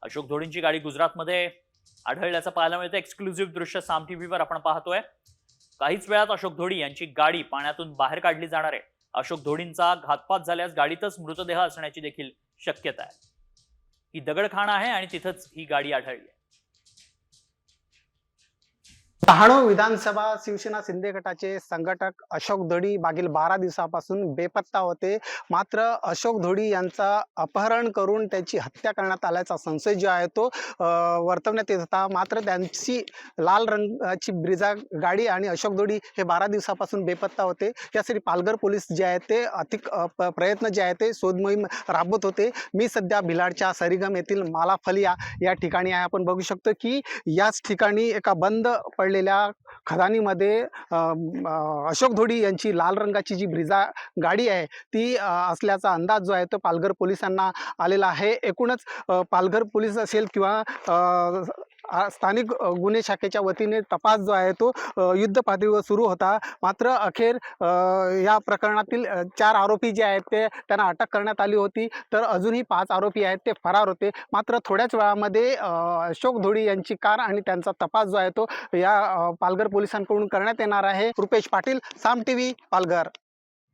अशोक धोडींची गाडी गुजरातमध्ये आढळल्याचं पाहायला मिळतं। एक्सक्लुझिव्ह दृश्य साम टीव्हीवर आपण पाहतोय। काहीच वेळात अशोक धोडी यांची गाडी पाण्यातून बाहेर काढली जाणार आहे। अशोक धोडींचा घातपात झाल्यास गाडीतच मृतदेह असण्याची देखील शक्यता आहे। ही दगडखाण आहे आणि तिथंच ही गाडी आढळली आहे। डहाणू विधानसभा शिवसेना शिंदे गटाचे संघटक अशोक धोडी मागील 12 दिवसापासून बेपत्ता होते। मात्र अशोक धोडी यांचा अपहरण करून त्याची हत्या करण्यात आल्याचा संशय जो आहे तो वर्तवण्यात येत होता। मात्र त्यांची लाल रंगाची ब्रिझा गाडी आणि अशोक धोडी हे 12 दिवसापासून बेपत्ता होते। यासाठी पालघर पोलीस जे आहे ते अधिक प्रयत्न जे आहे ते शोध मोहीम राबवत होते। मी सध्या भिलाडच्या सरीगम येथील मालाफलिया या ठिकाणी आहे। आपण बघू शकतो की याच ठिकाणी एका बंद पडलेल्या खदानीमध्ये अशोक धोडी यांची लाल रंगाची जी ब्रिझा गाडी आहे ती असल्याचा अंदाज जो आहे तो पालघर पोलिसांना आलेला आहे। एकूणच पालघर पोलीस असेल किंवा स्थानिक गुन्हे शाखेच्या वतीने तपास जो आहे तो युद्ध पातळीवर सुरू होता। मात्र अखेर या प्रकरणातील 4 आरोपी जे आहेत ते त्यांना अटक करण्यात आली होती, तर अजूनही 5 आरोपी आहेत ते फरार होते। मात्र थोड्याच वेळामध्ये अशोक धोडी यांची कार आणि त्यांचा तपास जो आहे तो या पालघर पोलिसांकडून करण्यात येणार आहे। रुपेश पाटील, साम टीव्ही, पालघर।